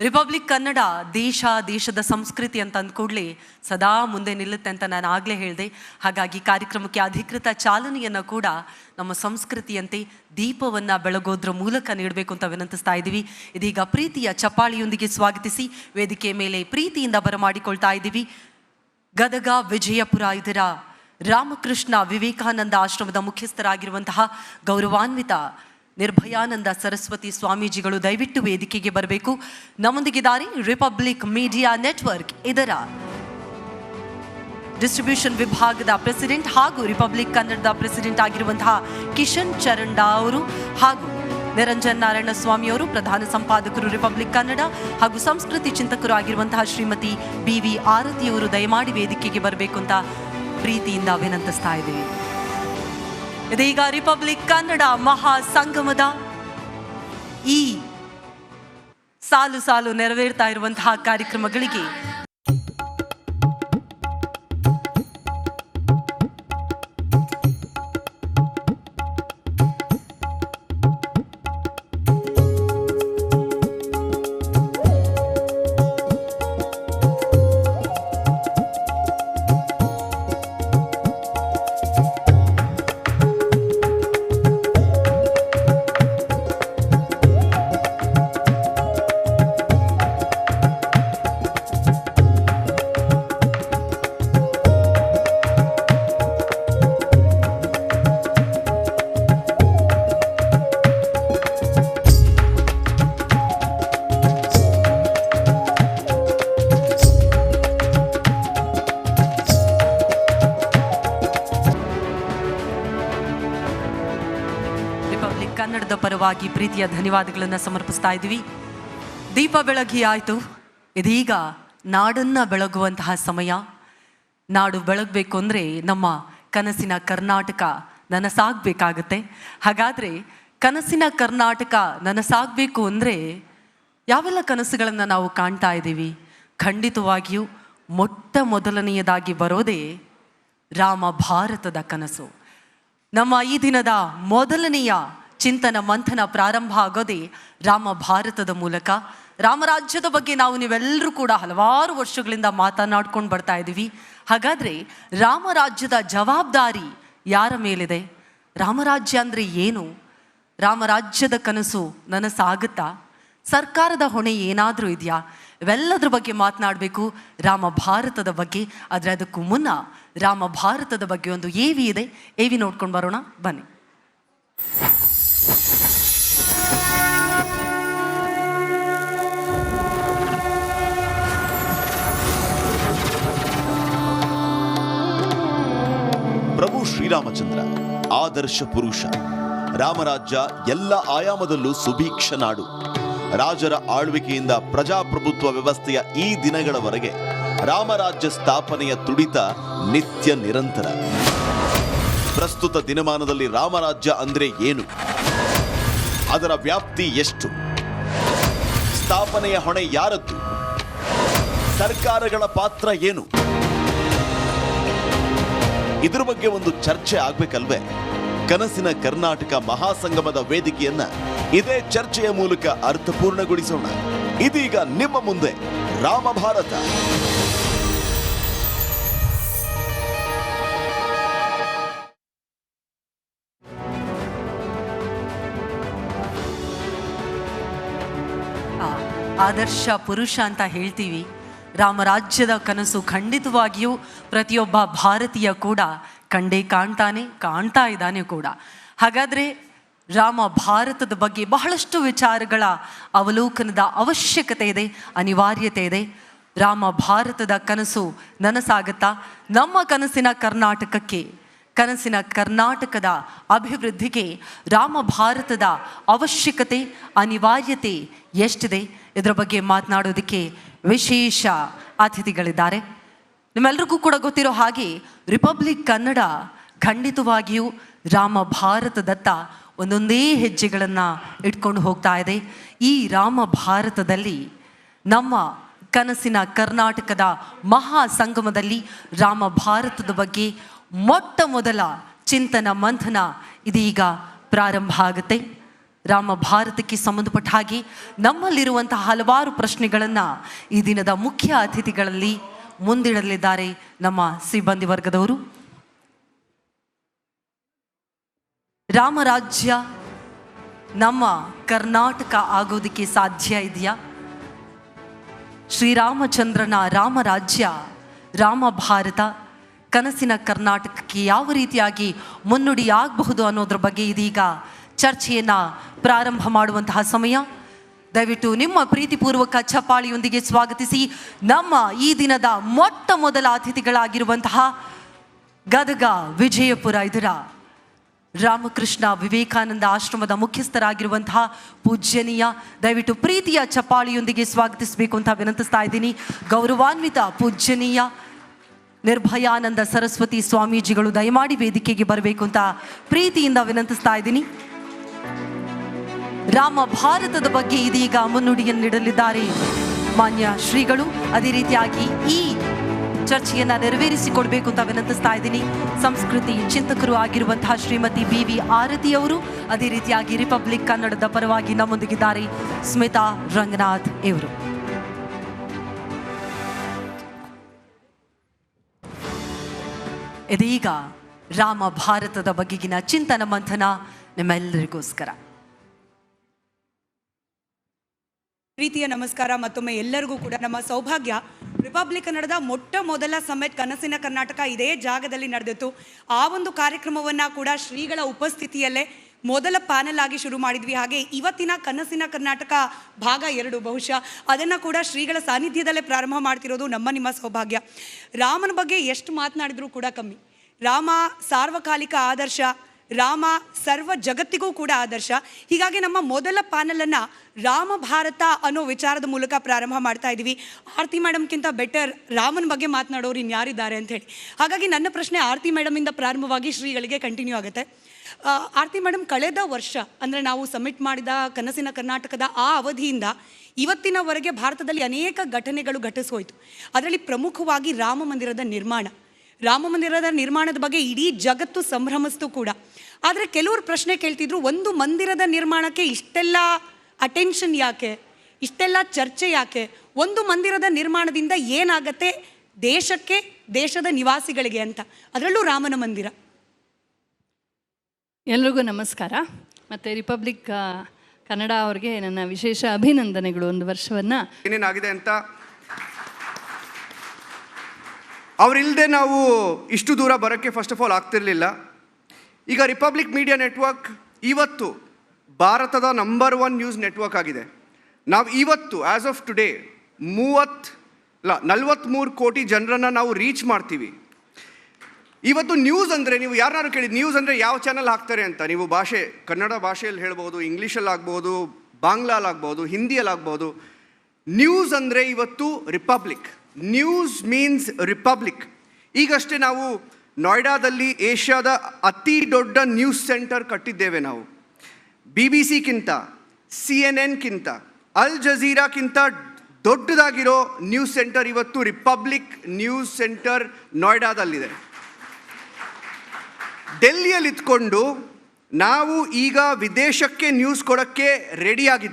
Republic Kannada ದೇಶದ ಸಂಸ್ಕೃತಿ ಅಂತ ಅಂದ್ಕೂಡ್ಲೆ ಸದಾ ಮುಂದೆ ನಿಲ್ಲುತ್ತೆ ಅಂತ ನಾನು ಆಗಲೇ ಹೇಳಿದೆ. ಹಾಗಾಗಿ ಕಾರ್ಯಕ್ರಮಕ್ಕೆ ಅಧಿಕೃತ ಚಾಲನೆಯನ್ನು ಕೂಡ ನಮ್ಮ ಸಂಸ್ಕೃತಿಯಂತೆ ದೀಪವನ್ನು ಬೆಳಗೋದ್ರ ಮೂಲಕ ನೀಡಬೇಕು ಅಂತ ವಿನಂತಿಸ್ತಾ ಇದ್ದೀವಿ. ಇದೀಗ ಪ್ರೀತಿಯ ಚಪ್ಪಾಳಿಯೊಂದಿಗೆ ಸ್ವಾಗತಿಸಿ ವೇದಿಕೆ ಮೇಲೆ ಪ್ರೀತಿಯಿಂದ ಬರಮಾಡಿಕೊಳ್ತಾ ಇದ್ದೀವಿ ಗದಗ ವಿಜಯಪುರ ಇದರ ರಾಮಕೃಷ್ಣ ವಿವೇಕಾನಂದ ಆಶ್ರಮದ ಮುಖ್ಯಸ್ಥರಾಗಿರುವಂತಹ ಗೌರವಾನ್ವಿತ ನಿರ್ಭಯಾನಂದ ಸರಸ್ವತಿ ಸ್ವಾಮೀಜಿಗಳು ದಯವಿಟ್ಟು ವೇದಿಕೆಗೆ ಬರಬೇಕು. ನಮ್ಮೊಂದಿಗಿದ್ದಾರೆ ರಿಪಬ್ಲಿಕ್ ಮೀಡಿಯಾ ನೆಟ್ವರ್ಕ್ ಇದರ ಡಿಸ್ಟ್ರಿಬ್ಯೂಷನ್ ವಿಭಾಗದ ಪ್ರೆಸಿಡೆಂಟ್ ಹಾಗೂ ರಿಪಬ್ಲಿಕ್ ಕನ್ನಡದ ಪ್ರೆಸಿಡೆಂಟ್ ಆಗಿರುವಂತಹ ಕಿಶನ್ ಚರಂಡಾ ಅವರು ಹಾಗೂ ನಿರಂಜನ್ ನಾರಾಯಣ ಸ್ವಾಮಿ ಅವರು ಪ್ರಧಾನ ಸಂಪಾದಕರು ರಿಪಬ್ಲಿಕ್ ಕನ್ನಡ ಹಾಗೂ ಸಂಸ್ಕೃತಿ ಚಿಂತಕರು ಆಗಿರುವಂತಹ ಶ್ರೀಮತಿ BV ಆರತಿಯವರು ದಯಮಾಡಿ ವೇದಿಕೆಗೆ ಬರಬೇಕು ಅಂತ ಪ್ರೀತಿಯಿಂದ ವಿನಂತಿಸ್ತಾ ಇದ್ದೀವಿ. ಇದೀಗ ರಿಪಬ್ಲಿಕ್ ಕನ್ನಡ ಮಹಾ ಸಂಗಮದ ಈ ಸಾಲು ನೆರವೇರ್ತಾ ಇರುವಂತಹ ಕಾರ್ಯಕ್ರಮಗಳಿಗೆ ಕನ್ನಡದ ಪರವಾಗಿ ಪ್ರೀತಿಯ ಧನ್ಯವಾದಗಳನ್ನು ಸಮರ್ಪಿಸ್ತಾ ಇದ್ದೀವಿ. ದೀಪ ಬೆಳಗಿ ಆಯಿತು, ಇದೀಗ ನಾಡನ್ನು ಬೆಳಗುವಂತಹ ಸಮಯ. ನಾಡು ಬೆಳಗಬೇಕು ಅಂದರೆ ನಮ್ಮ ಕನಸಿನ ಕರ್ನಾಟಕ ನನಸಾಗಬೇಕಾಗತ್ತೆ. ಹಾಗಾದರೆ ಕನಸಿನ ಕರ್ನಾಟಕ ನನಸಾಗಬೇಕು ಅಂದರೆ ಯಾವೆಲ್ಲ ಕನಸುಗಳನ್ನು ನಾವು ಕಾಣ್ತಾ ಇದ್ದೀವಿ? ಖಂಡಿತವಾಗಿಯೂ ಮೊದಲನೆಯದಾಗಿ ಬರೋದೇ ರಾಮ ಭಾರತದ ಕನಸು. ನಮ್ಮ ಈ ದಿನದ ಮೊದಲನೆಯ ಚಿಂತನ ಮಂಥನ ಪ್ರಾರಂಭ ಆಗೋದೇ ರಾಮ ಭಾರತದ ಮೂಲಕ. ರಾಮರಾಜ್ಯದ ಬಗ್ಗೆ ನೀವೆಲ್ಲರೂ ಕೂಡ ಹಲವಾರು ವರ್ಷಗಳಿಂದ ಮಾತನಾಡ್ಕೊಂಡು ಬರ್ತಾ ಇದ್ದೀವಿ. ಹಾಗಾದರೆ ರಾಮರಾಜ್ಯದ ಜವಾಬ್ದಾರಿ ಯಾರ ಮೇಲಿದೆ? ರಾಮರಾಜ್ಯ ಅಂದರೆ ಏನು? ರಾಮರಾಜ್ಯದ ಕನಸು ನನಸಾಗುತ್ತಾ? ಸರ್ಕಾರದ ಹೊಣೆ ಏನಾದರೂ ಇದೆಯಾ? ಇವೆಲ್ಲದ್ರ ಬಗ್ಗೆ ಮಾತನಾಡಬೇಕು, ರಾಮ ಭಾರತದ ಬಗ್ಗೆ. ಆದರೆ ಅದಕ್ಕೂ ಮುನ್ನ ರಾಮ ಭಾರತದ ಬಗ್ಗೆ ಒಂದು AV ಇದೆ, AV ನೋಡ್ಕೊಂಡು ಬರೋಣ ಬನ್ನಿ. ಪ್ರಭು ಶ್ರೀರಾಮಚಂದ್ರ ಆದರ್ಶ ಪುರುಷ. ರಾಮರಾಜ್ಯ ಎಲ್ಲ ಆಯಾಮದಲ್ಲೂ ಸುಭೀಕ್ಷ ನಾಡು. ರಾಜರ ಆಳ್ವಿಕೆಯಿಂದ ಪ್ರಜಾಪ್ರಭುತ್ವ ವ್ಯವಸ್ಥೆಯ ಈ ದಿನಗಳವರೆಗೆ ರಾಮರಾಜ್ಯ ಸ್ಥಾಪನೆಯ ತುಡಿತ ನಿತ್ಯ ನಿರಂತರ. ಪ್ರಸ್ತುತ ದಿನಮಾನದಲ್ಲಿ ರಾಮರಾಜ್ಯ ಅಂದ್ರೆ ಏನು? ಅದರ ವ್ಯಾಪ್ತಿ ಎಷ್ಟು? ಸ್ಥಾಪನೆಯ ಹೊಣೆ ಯಾರದ್ದು? ಸರ್ಕಾರಗಳ ಪಾತ್ರ ಏನು? ಇದ್ರ ಬಗ್ಗೆ ಒಂದು ಚರ್ಚೆ ಆಗ್ಬೇಕಲ್ವೇ? ಕನಸಿನ ಕರ್ನಾಟಕ ಮಹಾಸಂಗಮದ ವೇದಿಕೆಯನ್ನ ಇದೇ ಚರ್ಚೆಯ ಮೂಲಕ ಅರ್ಥಪೂರ್ಣಗೊಳಿಸೋಣ. ಇದೀಗ ನಿಮ್ಮ ಮುಂದೆ ರಾಮ ಭಾರತ. ಆದರ್ಶ ಪುರುಷ ಅಂತ ಹೇಳ್ತೀವಿ. ರಾಮರಾಜ್ಯದ ಕನಸು ಖಂಡಿತವಾಗಿಯೂ ಪ್ರತಿಯೊಬ್ಬ ಭಾರತೀಯ ಕೂಡ ಕಾಣ್ತಾ ಇದ್ದಾನೆ ಕೂಡ. ಹಾಗಾದರೆ ರಾಮ ಭಾರತದ ಬಗ್ಗೆ ಬಹಳಷ್ಟು ವಿಚಾರಗಳ ಅವಲೋಕನದ ಅವಶ್ಯಕತೆ ಇದೆ, ಅನಿವಾರ್ಯತೆ ಇದೆ. ರಾಮ ಭಾರತದ ಕನಸು ನನಸಾಗುತ್ತಾ? ನಮ್ಮ ಕನಸಿನ ಕರ್ನಾಟಕದ ಅಭಿವೃದ್ಧಿಗೆ ರಾಮ ಭಾರತದ ಅವಶ್ಯಕತೆ, ಅನಿವಾರ್ಯತೆ ಎಷ್ಟಿದೆ? ಇದರ ಬಗ್ಗೆ ಮಾತನಾಡೋದಕ್ಕೆ ವಿಶೇಷ ಅತಿಥಿಗಳಿದ್ದಾರೆ. ನಿಮ್ಮೆಲ್ಲರಿಗೂ ಕೂಡ ಗೊತ್ತಿರೋ ಹಾಗೆ ರಿಪಬ್ಲಿಕ್ ಕನ್ನಡ ಖಂಡಿತವಾಗಿಯೂ ರಾಮ ಭಾರತದತ್ತ ಒಂದೊಂದೇ ಹೆಜ್ಜೆಗಳನ್ನು ಇಟ್ಕೊಂಡು ಹೋಗ್ತಾ ಇದೆ. ಈ ರಾಮ ಭಾರತದಲ್ಲಿ ನಮ್ಮ ಕನಸಿನ ಕರ್ನಾಟಕದ ಮಹಾ ಸಂಗಮದಲ್ಲಿ ರಾಮ ಭಾರತದ ಬಗ್ಗೆ ಮೊದಲ ಚಿಂತನ ಮಂಥನ ಇದೀಗ ಪ್ರಾರಂಭ ಆಗುತ್ತೆ. ರಾಮ ಭಾರತಕ್ಕೆ ಸಂಬಂಧಪಟ್ಟ ಹಾಗೆ ನಮ್ಮಲ್ಲಿರುವಂತಹ ಹಲವಾರು ಪ್ರಶ್ನೆಗಳನ್ನು ಈ ದಿನದ ಮುಖ್ಯ ಅತಿಥಿಗಳಲ್ಲಿ ಮುಂದಿಡಲಿದ್ದಾರೆ ನಮ್ಮ ಸಿಬ್ಬಂದಿ ವರ್ಗದವರು. ರಾಮರಾಜ್ಯ ನಮ್ಮ ಕರ್ನಾಟಕ ಆಗೋದಕ್ಕೆ ಸಾಧ್ಯ ಇದೆಯಾ? ಶ್ರೀರಾಮಚಂದ್ರನ ರಾಮರಾಜ್ಯ, ರಾಮ ಭಾರತ, ಕನಸಿನ ಕರ್ನಾಟಕಕ್ಕೆ ಯಾವ ರೀತಿಯಾಗಿ ಮುನ್ನುಡಿಯಾಗಬಹುದು ಅನ್ನೋದ್ರ ಬಗ್ಗೆ ಇದೀಗ ಚರ್ಚೆಯನ್ನು ಪ್ರಾರಂಭ ಮಾಡುವಂತಹ ಸಮಯ. ದಯವಿಟ್ಟು ನಿಮ್ಮ ಪ್ರೀತಿಪೂರ್ವಕ ಚಪ್ಪಾಳಿಯೊಂದಿಗೆ ಸ್ವಾಗತಿಸಿ ನಮ್ಮ ಈ ದಿನದ ಮೊಟ್ಟ ಮೊದಲ ಅತಿಥಿಗಳಾಗಿರುವಂತಹ ಗದಗ ವಿಜಯಪುರ ಇದರ ರಾಮಕೃಷ್ಣ ವಿವೇಕಾನಂದ ಆಶ್ರಮದ ಮುಖ್ಯಸ್ಥರಾಗಿರುವಂತಹ ಪೂಜ್ಯನೀಯ, ದಯವಿಟ್ಟು ಪ್ರೀತಿಯ ಚಪ್ಪಾಳಿಯೊಂದಿಗೆ ಸ್ವಾಗತಿಸಬೇಕು ಅಂತ ವಿನಂತಿಸ್ತಾ ಇದ್ದೀನಿ. ಗೌರವಾನ್ವಿತ ಪೂಜ್ಯನೀಯ ನಿರ್ಭಯಾನಂದ ಸರಸ್ವತಿ ಸ್ವಾಮೀಜಿಗಳು ದಯಮಾಡಿ ವೇದಿಕೆಗೆ ಬರಬೇಕು ಅಂತ ಪ್ರೀತಿಯಿಂದ ವಿನಂತಿಸ್ತಾ ಇದ್ದೀನಿ. ರಾಮ ಭಾರತದ ಬಗ್ಗೆ ಇದೀಗ ಮುನ್ನುಡಿಯನ್ನಿಡಲಿದ್ದಾರೆ ಮಾನ್ಯ ಶ್ರೀಗಳು. ಅದೇ ರೀತಿಯಾಗಿ ಈ ಚರ್ಚೆಯನ್ನು ನೆರವೇರಿಸಿಕೊಡ್ಬೇಕು ಅಂತ ವಿನಂತಿಸ್ತಾ ಇದ್ದೀನಿ ಸಂಸ್ಕೃತಿ ಚಿಂತಕರು ಆಗಿರುವಂತಹ ಶ್ರೀಮತಿ BV ಆರತಿ ಅವರು. ಅದೇ ರೀತಿಯಾಗಿ ರಿಪಬ್ಲಿಕ್ ಕನ್ನಡದ ಪರವಾಗಿ ನಮ್ಮೊಂದಿಗಿದ್ದಾರೆ ಸ್ಮಿತಾ ರಂಗನಾಥ್ ಇವರು. ಇದೀಗ ರಾಮ ಭಾರತದ ಬಗೆಗಿನ ಚಿಂತನ ಮಂಥನ ನಿಮ್ಮೆಲ್ಲರಿಗೋಸ್ಕರ. ಪ್ರೀತಿಯ ನಮಸ್ಕಾರ. ಮತ್ತೊಮ್ಮೆ ಎಲ್ಲರಿಗೂ ಕೂಡ ನಮ್ಮ ಸೌಭಾಗ್ಯ ರಿಪಬ್ಲಿಕ್ ಕನ್ನಡದ ಮೊಟ್ಟ ಮೊದಲ ಸಮ್ಮಿಟ್ ಕನಸಿನ ಕರ್ನಾಟಕ ಇದೇ ಜಾಗದಲ್ಲಿ ನಡೆದಿತ್ತು. ಆ ಒಂದು ಕಾರ್ಯಕ್ರಮವನ್ನು ಕೂಡ ಶ್ರೀಗಳ ಉಪಸ್ಥಿತಿಯಲ್ಲೇ ಮೊದಲ ಪ್ಯಾನಲ್ ಆಗಿ ಶುರು ಮಾಡಿದ್ವಿ. ಹಾಗೆ ಇವತ್ತಿನ ಕನಸಿನ ಕರ್ನಾಟಕ ಭಾಗ 2 ಬಹುಶಃ ಅದನ್ನು ಕೂಡ ಶ್ರೀಗಳ ಸಾನ್ನಿಧ್ಯದಲ್ಲೇ ಪ್ರಾರಂಭ ಮಾಡ್ತಿರೋದು ನಿಮ್ಮ ಸೌಭಾಗ್ಯ. ರಾಮನ ಬಗ್ಗೆ ಎಷ್ಟು ಮಾತನಾಡಿದ್ರೂ ಕೂಡ ಕಮ್ಮಿ. ರಾಮ ಸಾರ್ವಕಾಲಿಕ ಆದರ್ಶ, ರಾಮ ಸರ್ವ ಜಗತ್ತಿಗೂ ಕೂಡ ಆದರ್ಶ. ಹೀಗಾಗಿ ನಮ್ಮ ಮೊದಲ ಪ್ಯಾನಲನ್ನು ರಾಮ ಭಾರತ ಅನ್ನೋ ವಿಚಾರದ ಮೂಲಕ ಪ್ರಾರಂಭ ಮಾಡ್ತಾ ಇದ್ದೀವಿ. ಆರತಿ ಮೇಡಮ್ಗಿಂತ ಬೆಟರ್ ರಾಮನ ಬಗ್ಗೆ ಮಾತನಾಡೋರು ಇನ್ಯಾರಿದ್ದಾರೆ ಅಂತ ಹೇಳಿ. ಹಾಗಾಗಿ ನನ್ನ ಪ್ರಶ್ನೆ ಆರತಿ ಮೇಡಮಿಂದ ಪ್ರಾರಂಭವಾಗಿ ಶ್ರೀಗಳಿಗೆ ಕಂಟಿನ್ಯೂ ಆಗುತ್ತೆ. ಆರತಿ ಮೇಡಮ್, ಕಳೆದ ವರ್ಷ ಅಂದರೆ ನಾವು ಸಬ್ಮಿಟ್ ಮಾಡಿದ ಕನಸಿನ ಕರ್ನಾಟಕದ ಆ ಅವಧಿಯಿಂದ ಇವತ್ತಿನವರೆಗೆ ಭಾರತದಲ್ಲಿ ಅನೇಕ ಘಟನೆಗಳು ಘಟಿಸೋಯ್ತು. ಅದರಲ್ಲಿ ಪ್ರಮುಖವಾಗಿ ರಾಮ ಮಂದಿರದ ನಿರ್ಮಾಣದ ಬಗ್ಗೆ ಇಡೀ ಜಗತ್ತು ಸಂಭ್ರಮಿಸ್ತು ಕೂಡ. ಆದರೆ ಕೆಲವರು ಪ್ರಶ್ನೆ ಕೇಳ್ತಿದ್ರು, ಒಂದು ಮಂದಿರದ ನಿರ್ಮಾಣಕ್ಕೆ ಇಷ್ಟೆಲ್ಲ ಅಟೆನ್ಷನ್ ಯಾಕೆ, ಇಷ್ಟೆಲ್ಲ ಚರ್ಚೆ ಯಾಕೆ? ಒಂದು ಮಂದಿರದ ನಿರ್ಮಾಣದಿಂದ ಏನಾಗತ್ತೆ ದೇಶಕ್ಕೆ, ದೇಶದ ನಿವಾಸಿಗಳಿಗೆ ಅಂತ, ಅದರಲ್ಲೂ ರಾಮನ ಮಂದಿರ. ಎಲ್ರಿಗೂ ನಮಸ್ಕಾರ. ಮತ್ತು ರಿಪಬ್ಲಿಕ್ ಕನ್ನಡ ಅವ್ರಿಗೆ ನನ್ನ ವಿಶೇಷ ಅಭಿನಂದನೆಗಳು. ಒಂದು ವರ್ಷವನ್ನು ಏನೇನಾಗಿದೆ ಅಂತ ಅವರಿಲ್ಲದೆ ನಾವು ಇಷ್ಟು ದೂರ ಬರೋಕ್ಕೆ ಫಸ್ಟ್ ಆಫ್ ಆಲ್ ಆಗ್ತಿರಲಿಲ್ಲ. ಈಗ ರಿಪಬ್ಲಿಕ್ ಮೀಡಿಯಾ ನೆಟ್ವರ್ಕ್ ಇವತ್ತು ಭಾರತದ ನಂಬರ್ 1 ನ್ಯೂಸ್ ನೆಟ್ವರ್ಕ್ ಆಗಿದೆ. ನಾವು ಇವತ್ತು ಆ್ಯಸ್ ಆಫ್ ಟುಡೇ 43 ಕೋಟಿ ಜನರನ್ನು ನಾವು ರೀಚ್ ಮಾಡ್ತೀವಿ. ಇವತ್ತು ನ್ಯೂಸ್ ಅಂದರೆ, ನೀವು ಯಾರನ್ನಾರು ಕೇಳಿದ್ದು ನ್ಯೂಸ್ ಅಂದರೆ ಯಾವ ಚಾನಲ್ ಹಾಕ್ತಾರೆ ಅಂತ, ನೀವು ಕನ್ನಡ ಭಾಷೆಯಲ್ಲಿ ಹೇಳ್ಬೋದು, ಇಂಗ್ಲೀಷಲ್ಲಿ ಆಗ್ಬೋದು, ಬಾಂಗ್ಲಾಲಾಗ್ಬೋದು, ಹಿಂದಿಯಲ್ಲಾಗ್ಬೋದು. ನ್ಯೂಸ್ ಅಂದರೆ ಇವತ್ತು ರಿಪಬ್ಲಿಕ್. News means republic. ಈಗಷ್ಟೇ ನಾವು ನೋಯ್ಡಾದಲ್ಲಿ ಏಷ್ಯಾದ ಅತಿ ದೊಡ್ಡ ನ್ಯೂಸ್ ಸೆಂಟರ್ ಕಟ್ಟಿದ್ದೇವೆ ನಾವು. BBC-ಗಿಂತ, CNN-ಗಿಂತ, ಅಲ್ ಜಜೀರಾಕ್ಕಿಂತ ದೊಡ್ಡದಾಗಿರೋ ನ್ಯೂಸ್ ಸೆಂಟರ್ ಇವತ್ತು ರಿಪಬ್ಲಿಕ್ ನ್ಯೂಸ್ ಸೆಂಟರ್ ನೋಯ್ಡಾದಲ್ಲಿದೆ. ಡೆಲ್ಲಿಯಲ್ಲಿ ಇದ್ಕೊಂಡು ನಾವು ಈಗ ವಿದೇಶಕ್ಕೆ ನ್ಯೂಸ್ ಕೊಡೋಕ್ಕೆ ರೆಡಿಯಾಗಿದ್ದೇವೆ.